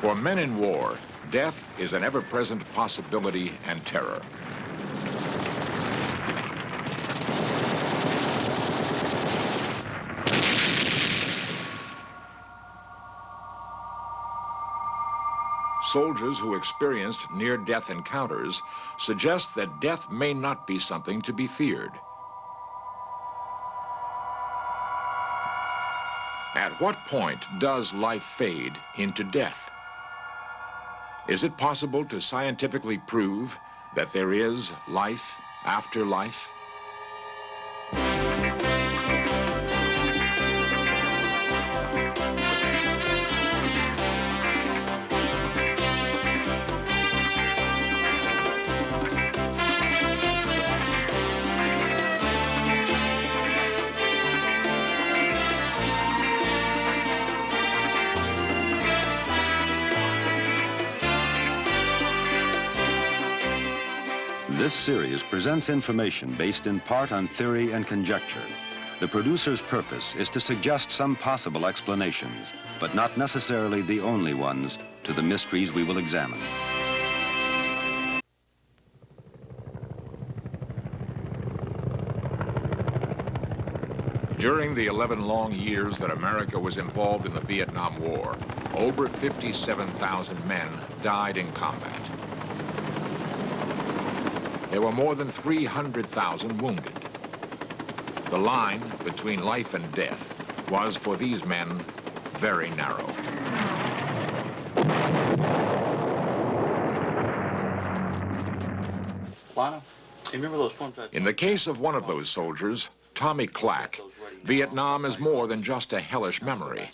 For men in war, death is an ever-present possibility and terror. Soldiers who experienced near-death encounters suggest that death may not be something to be feared. At what point does life fade into death? Is it possible to scientifically prove that there is life after life? This series presents information based in part on theory and conjecture. The producer's purpose is to suggest some possible explanations, but not necessarily the only ones, to the mysteries we will examine. During the 11 long years that America was involved in the Vietnam War, over 57,000 men died in combat. There were more than 300,000 wounded. The line between life and death was, for these men, very narrow. In the case of one of those soldiers, Tommy Clack, Vietnam is more than just a hellish memory.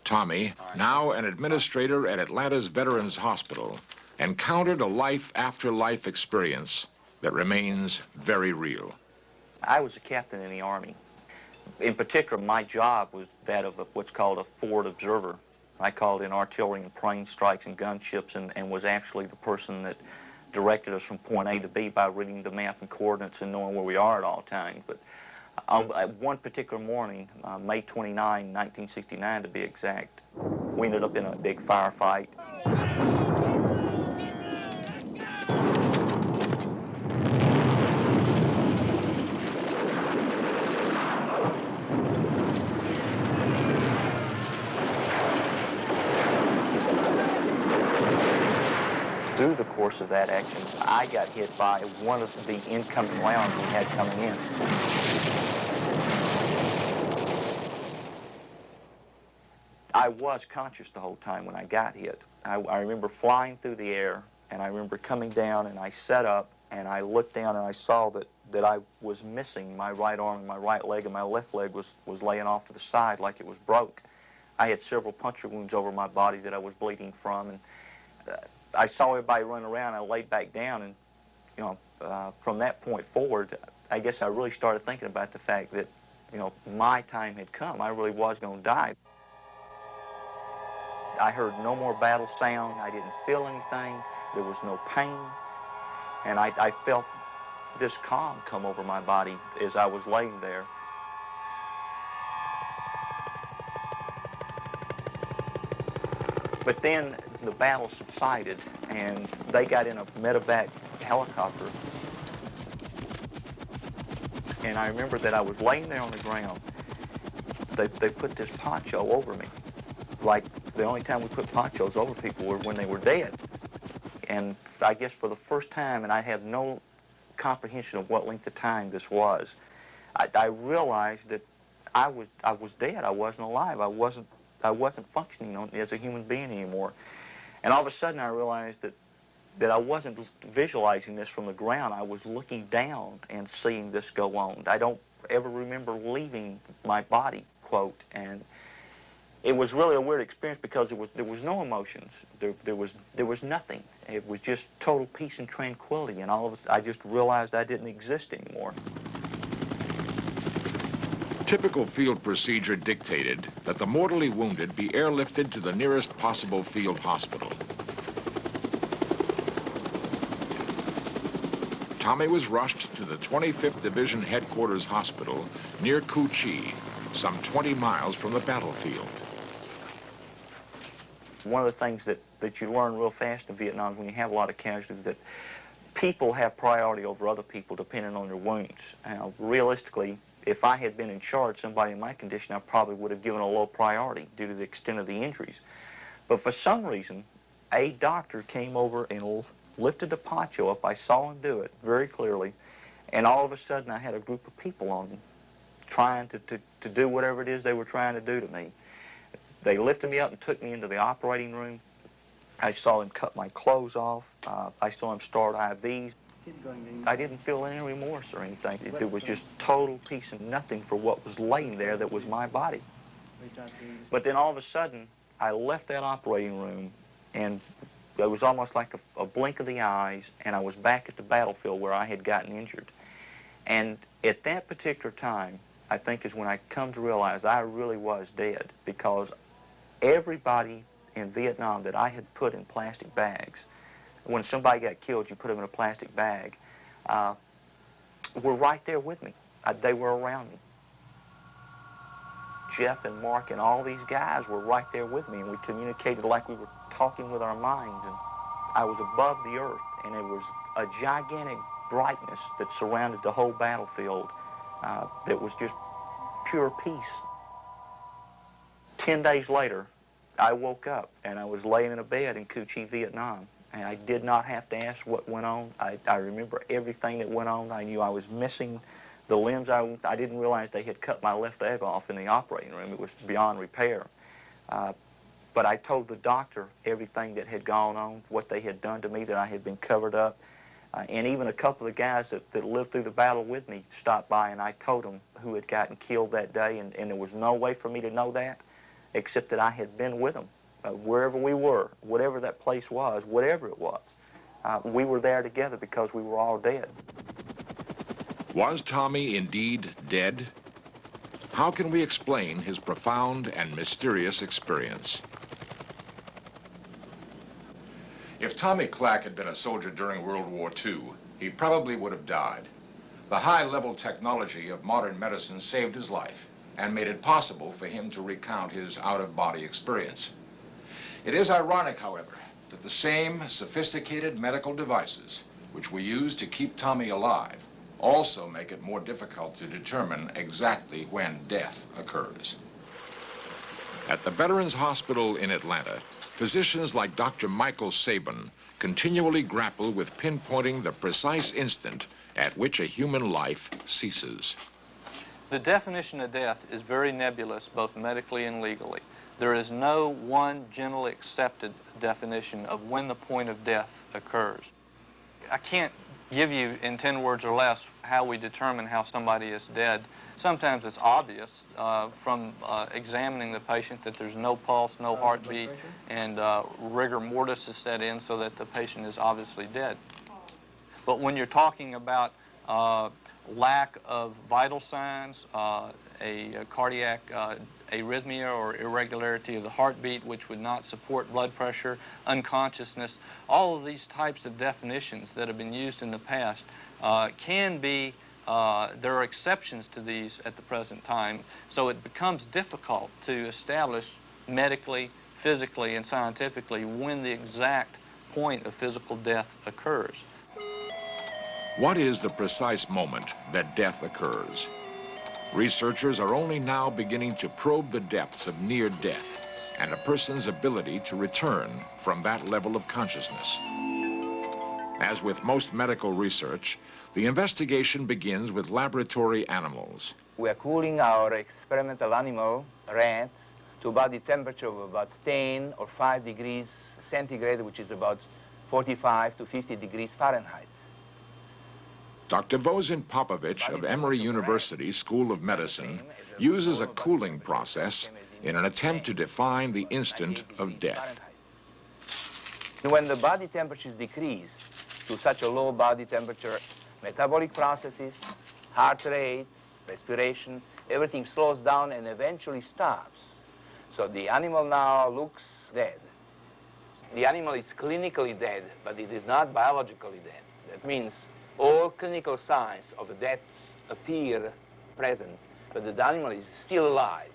Tommy, now an administrator at Atlanta's Veterans Hospital, encountered a life-after-life experience that remains very real. I was a captain in the Army. In particular, my job was that of what's called a forward observer. I called in artillery and plane strikes and gunships and was actually the person that directed us from point A to B by reading the map and coordinates and knowing where we are at all times. But one particular morning, May 29, 1969 to be exact, we ended up in a big firefight. Through the course of that action, I got hit by one of the incoming rounds we had coming in. I was conscious the whole time when I got hit. I remember flying through the air, and I remember coming down, and I sat up, and I looked down, and I saw that I was missing my right arm and my right leg, and my left leg was laying off to the side like it was broke. I had several puncture wounds over my body that I was bleeding from, and I saw everybody run around. I laid back down, and from that point forward, I guess I really started thinking about the fact that my time had come. I really was going to die. I heard no more battle sound. I didn't feel anything. There was no pain, and I felt this calm come over my body as I was laying there. But then the battle subsided, and they got in a medevac helicopter. And I remember that I was laying there on the ground. They put this poncho over me. Like the only time we put ponchos over people were when they were dead. And I guess for the first time, and I had no comprehension of what length of time this was, I realized that I was dead. I wasn't alive. I wasn't functioning as a human being anymore. And all of a sudden I realized that I wasn't visualizing this from the ground. I was looking down and seeing this go on. I don't ever remember leaving my body, quote. And it was really a weird experience because there was no emotions. There was nothing. It was just total peace and tranquility. And all of I just realized I didn't exist anymore. Typical field procedure dictated that the mortally wounded be airlifted to the nearest possible field hospital. Tommy was rushed to the 25th Division Headquarters Hospital near Cu Chi, some 20 miles from the battlefield. One of the things that that you learn real fast in Vietnam when you have a lot of casualties, that people have priority over other people depending on their wounds. Now, realistically, if I had been in charge, somebody in my condition, I probably would have given a low priority due to the extent of the injuries. But for some reason, a doctor came over and lifted the poncho up. I saw him do it very clearly. And all of a sudden, I had a group of people on me trying to do whatever it is they were trying to do to me. They lifted me up and took me into the operating room. I saw him cut my clothes off. I saw him start IVs. I didn't feel any remorse or anything. It was just total peace and nothing for what was laying there that was my body. But then all of a sudden, I left that operating room, and it was almost like a blink of the eyes, and I was back at the battlefield where I had gotten injured. And at that particular time, I think is when I come to realize I really was dead, because everybody in Vietnam that I had put in plastic bags, when somebody got killed, you put them in a plastic bag, were right there with me. They were around me. Jeff and Mark and all these guys were right there with me, and we communicated like we were talking with our minds. And I was above the earth, and it was a gigantic brightness that surrounded the whole battlefield that was just pure peace. 10 days later, I woke up, and I was laying in a bed in Cu Chi, Vietnam. And I did not have to ask what went on. I remember everything that went on. I knew I was missing the limbs. I didn't realize they had cut my left leg off in the operating room. It was beyond repair. But I told the doctor everything that had gone on, what they had done to me, that I had been covered up. And even a couple of the guys that lived through the battle with me stopped by, and I told them who had gotten killed that day. And there was no way for me to know that except that I had been with them. Wherever we were, whatever that place was, whatever it was, we were there together because we were all dead. Was Tommy indeed dead? How can we explain his profound and mysterious experience? If Tommy Clack had been a soldier during World War II, he probably would have died. The high-level technology of modern medicine saved his life and made it possible for him to recount his out-of-body experience. It is ironic, however, that the same sophisticated medical devices which we use to keep Tommy alive also make it more difficult to determine exactly when death occurs. At the Veterans Hospital in Atlanta, physicians like Dr. Michael Sabin continually grapple with pinpointing the precise instant at which a human life ceases. The definition of death is very nebulous, both medically and legally. There is no one generally accepted definition of when the point of death occurs. I can't give you in 10 words or less how we determine how somebody is dead. Sometimes it's obvious from examining the patient that there's no pulse, no heartbeat, and rigor mortis is set in so that the patient is obviously dead. But when you're talking about lack of vital signs, a cardiac arrhythmia or irregularity of the heartbeat, which would not support blood pressure, unconsciousness, all of these types of definitions that have been used in the past can be, there are exceptions to these at the present time, so it becomes difficult to establish medically, physically, and scientifically when the exact point of physical death occurs. What is the precise moment that death occurs? Researchers are only now beginning to probe the depths of near death and a person's ability to return from that level of consciousness. As with most medical research, the investigation begins with laboratory animals. We are cooling our experimental animal, rats, to body temperature of about 10 or 5 degrees centigrade, which is about 45 to 50 degrees Fahrenheit. Dr. Vosin Popovich of Emory University School of Medicine uses a cooling process in an attempt to define the instant of death. When the body temperature is decreased to such a low body temperature, metabolic processes, heart rate, respiration, everything slows down and eventually stops. So the animal now looks dead. The animal is clinically dead, but it is not biologically dead. That means all clinical signs of death appear present, but the animal is still alive.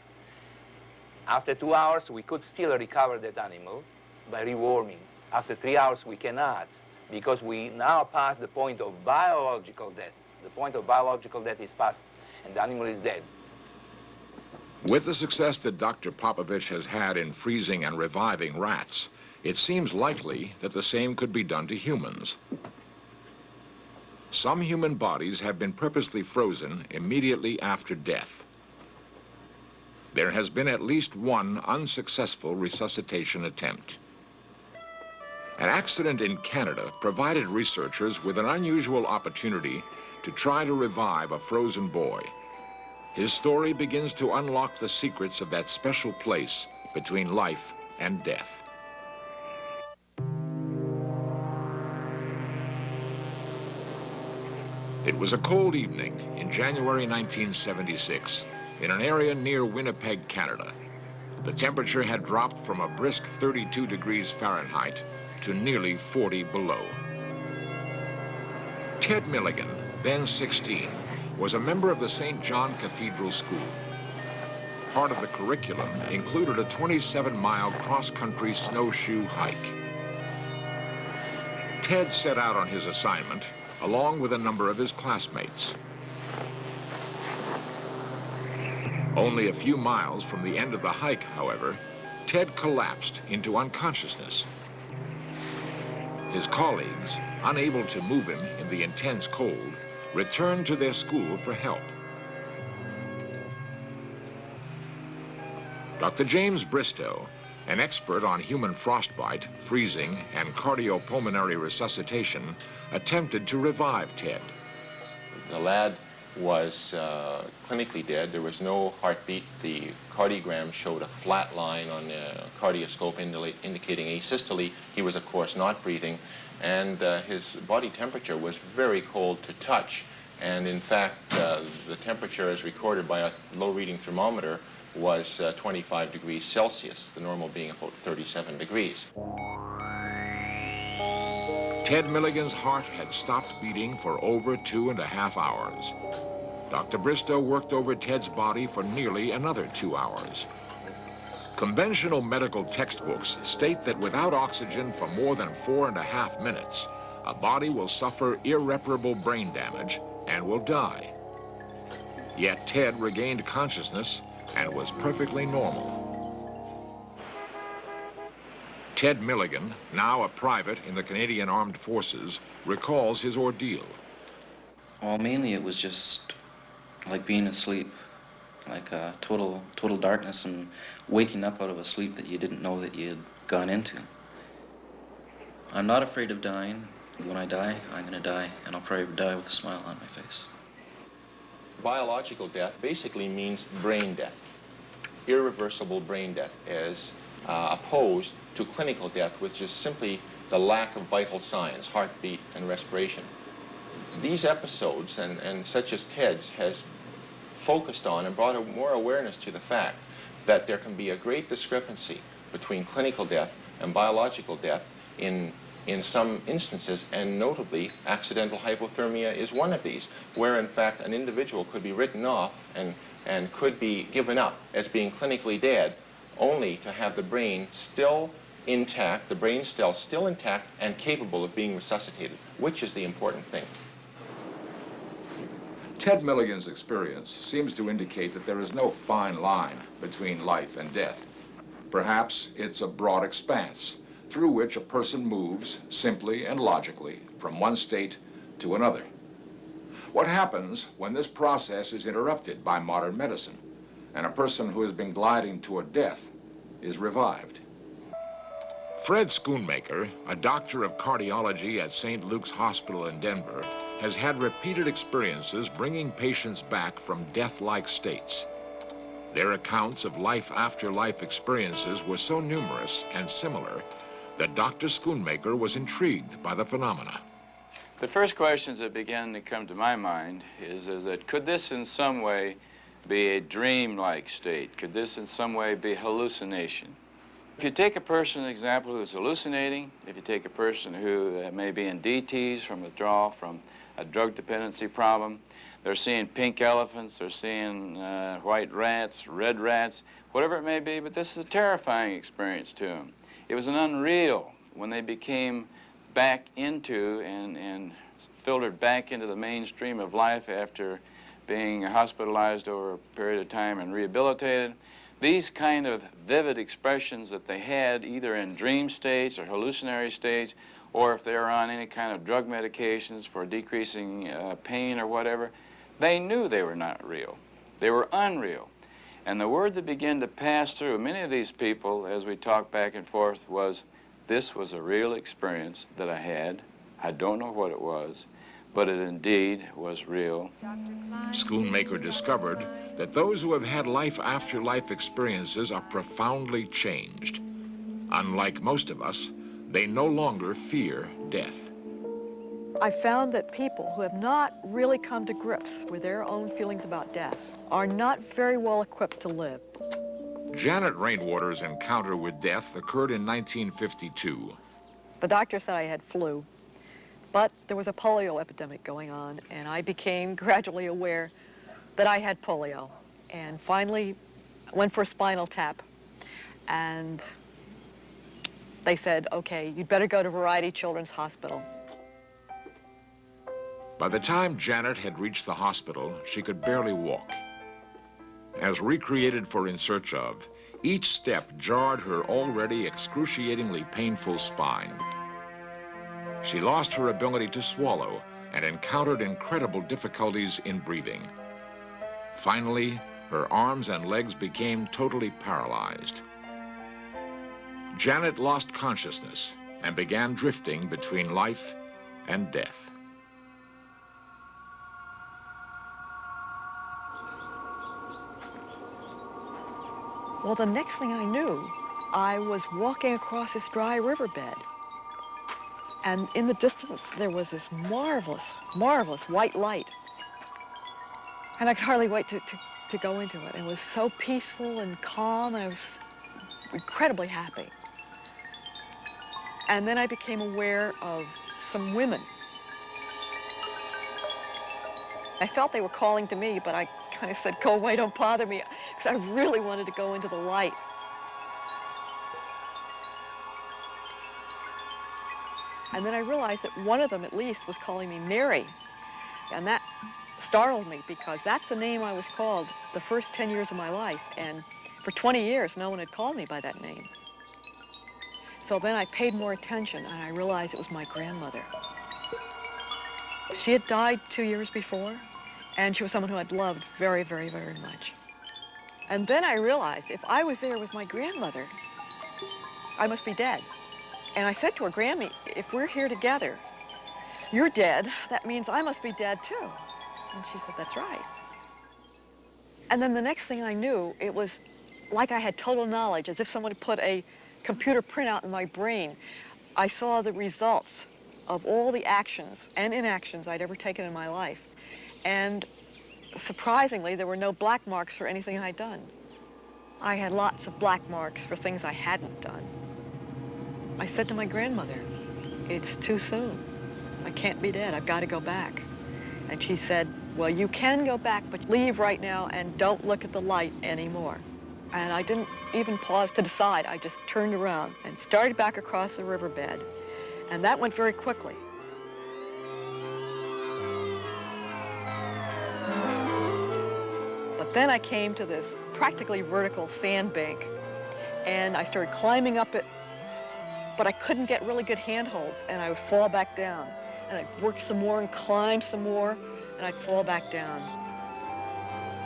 After 2 hours, we could still recover that animal, by rewarming. After 3 hours, we cannot, because we now pass the point of biological death. The point of biological death is passed, and the animal is dead. With the success that Dr. Popovich has had in freezing and reviving rats, it seems likely that the same could be done to humans. Some human bodies have been purposely frozen immediately after death. There has been at least one unsuccessful resuscitation attempt. An accident in Canada provided researchers with an unusual opportunity to try to revive a frozen boy. His story begins to unlock the secrets of that special place between life and death. It was a cold evening in January 1976 in an area near Winnipeg, Canada. The temperature had dropped from a brisk 32 degrees Fahrenheit to nearly 40 below. Ted Milligan, then 16, was a member of the St. John Cathedral School. Part of the curriculum included a 27-mile cross-country snowshoe hike. Ted set out on his assignment along with a number of his classmates. Only a few miles from the end of the hike, however, Ted collapsed into unconsciousness. His colleagues, unable to move him in the intense cold, returned to their school for help. Dr. James Bristow, an expert on human frostbite, freezing, and cardiopulmonary resuscitation, attempted to revive Ted. The lad was clinically dead. There was no heartbeat. The cardiogram showed a flat line on the cardioscope indicating asystole. He was, of course, not breathing, and his body temperature was very cold to touch. And in fact, the temperature as recorded by a low-reading thermometer was 25 degrees Celsius, the normal being about 37 degrees. Ted Milligan's heart had stopped beating for over 2.5 hours. Dr. Bristow worked over Ted's body for nearly another 2 hours. Conventional medical textbooks state that without oxygen for more than 4.5 minutes, a body will suffer irreparable brain damage and will die. Yet Ted regained consciousness and was perfectly normal. Ted Milligan, now a private in the Canadian Armed Forces, recalls his ordeal. Well, mainly it was just like being asleep, like total darkness and waking up out of a sleep that you didn't know that you had gone into. I'm not afraid of dying. When I die, I'm going to die, and I'll probably die with a smile on my face. Biological death basically means brain death, irreversible brain death, as opposed to clinical death, which is simply the lack of vital signs, heartbeat and respiration. These episodes, and such as Ted's, has focused on and brought more awareness to the fact that there can be a great discrepancy between clinical death and biological death in some instances, and notably accidental hypothermia is one of these, where in fact an individual could be written off and could be given up as being clinically dead, only to have the brain still intact, the brain cells still intact and capable of being resuscitated, which is the important thing. Ted Milligan's experience seems to indicate that there is no fine line between life and death. Perhaps it's a broad expanse through which a person moves simply and logically from one state to another. What happens when this process is interrupted by modern medicine and a person who has been gliding toward death is revived? Fred Schoonmaker, a doctor of cardiology at St. Luke's Hospital in Denver, has had repeated experiences bringing patients back from death-like states. Their accounts of life-after-life experiences were so numerous and similar that Dr. Schoonmaker was intrigued by the phenomena. The first questions that began to come to my mind is that could this in some way be a dream-like state? Could this in some way be hallucination? If you take a person, for example, who's hallucinating, if you take a person who may be in DTs from withdrawal from a drug dependency problem, they're seeing pink elephants, they're seeing white rats, red rats, whatever it may be, but this is a terrifying experience to them. It was an unreal when they became back into and filtered back into the mainstream of life after being hospitalized over a period of time and rehabilitated. These kind of vivid expressions that they had either in dream states or hallucinatory states, or if they were on any kind of drug medications for decreasing pain or whatever, they knew they were not real. They were unreal. And the word that began to pass through many of these people as we talked back and forth was, this was a real experience that I had. I don't know what it was, but it indeed was real. Schoonmaker discovered that those who have had life-after-life experiences are profoundly changed. Unlike most of us, they no longer fear death. I found that people who have not really come to grips with their own feelings about death are not very well equipped to live. Janet Rainwater's encounter with death occurred in 1952. The doctor said I had flu, but there was a polio epidemic going on, and I became gradually aware that I had polio. And finally, went for a spinal tap, and they said, okay, you'd better go to Variety Children's Hospital. By the time Janet had reached the hospital, she could barely walk. As recreated for In Search Of, each step jarred her already excruciatingly painful spine. She lost her ability to swallow and encountered incredible difficulties in breathing. Finally, her arms and legs became totally paralyzed. Janet lost consciousness and began drifting between life and death. Well, the next thing I knew, I was walking across this dry riverbed. And in the distance, there was this marvelous, marvelous white light. And I could hardly wait to go into it. It was so peaceful and calm, and I was incredibly happy. And then I became aware of some women. I felt they were calling to me, but I kind of said, go away, don't bother me, because I really wanted to go into the light. And then I realized that one of them, at least, was calling me Mary. And that startled me, because that's a name I was called the first 10 years of my life. And for 20 years, no one had called me by that name. So then I paid more attention, and I realized it was my grandmother. She had died 2 years before, and she was someone who I'd loved very, very, very much. And then I realized if I was there with my grandmother, I must be dead. And I said to her, Grammy, if we're here together, you're dead, that means I must be dead too. And she said, that's right. And then the next thing I knew, it was like I had total knowledge, as if someone had put a computer printout in my brain. I saw the results of all the actions and inactions I'd ever taken in my life. And surprisingly, there were no black marks for anything I'd done. I had lots of black marks for things I hadn't done. I said to my grandmother, it's too soon. I can't be dead, I've got to go back. And she said, well, you can go back, but leave right now and don't look at the light anymore. And I didn't even pause to decide. I just turned around and started back across the riverbed. And that went very quickly. But then I came to this practically vertical sandbank, and I started climbing up it, but I couldn't get really good handholds, and I would fall back down. And I'd work some more and climb some more, and I'd fall back down.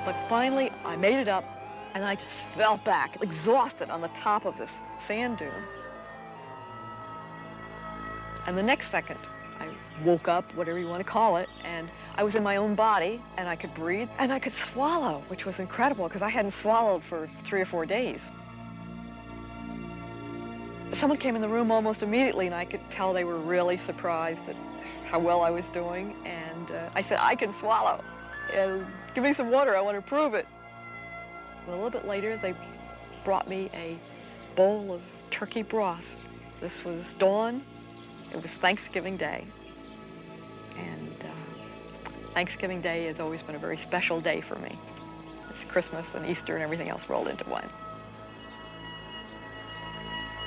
But finally, I made it up, and I just fell back, exhausted, on the top of this sand dune. And the next second, I woke up, whatever you want to call it, and I was in my own body, and I could breathe, and I could swallow, which was incredible, because I hadn't swallowed for 3 or 4 days. Someone came in the room almost immediately, and I could tell they were really surprised at how well I was doing. And I said, I can swallow. Give me some water, I want to prove it. And a little bit later, they brought me a bowl of turkey broth. This was dawn. It was Thanksgiving Day. And Thanksgiving Day has always been a very special day for me. It's Christmas and Easter and everything else rolled into one.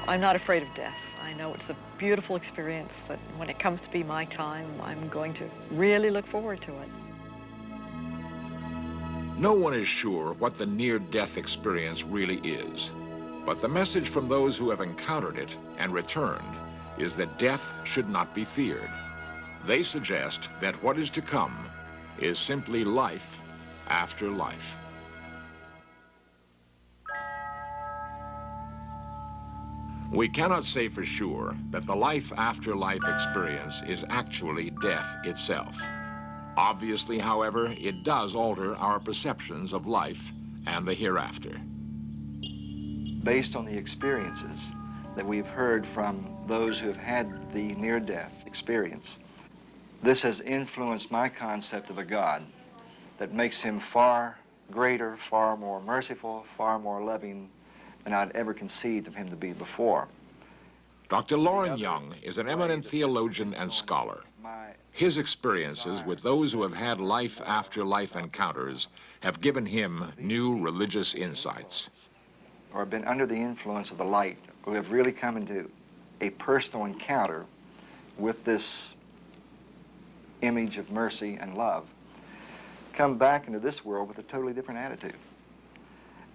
I'm not afraid of death. I know it's a beautiful experience that when it comes to be my time, I'm going to really look forward to it. No one is sure what the near-death experience really is, but the message from those who have encountered it and returned is that death should not be feared. They suggest that what is to come is simply life after life. We cannot say for sure that the life after life experience is actually death itself. Obviously, however, it does alter our perceptions of life and the hereafter. Based on the experiences that we've heard from those who have had the near-death experience, this has influenced my concept of a God that makes him far greater, far more merciful, far more loving than I'd ever conceived of him to be before. Dr. Loren Young is an eminent theologian and scholar. His experiences with those who have had life after life encounters have given him new religious insights. Or been under the influence of the light, who have really come into a personal encounter with this image of mercy and love, come back into this world with a totally different attitude.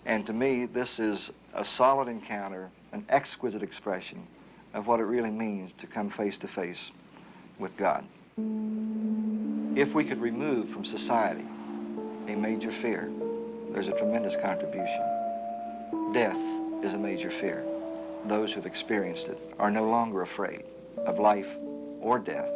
And to me, this is a solid encounter, an exquisite expression of what it really means to come face to face with God. If we could remove from society a major fear, there's a tremendous contribution. Death is a major fear. Those who've experienced it are no longer afraid of life or death.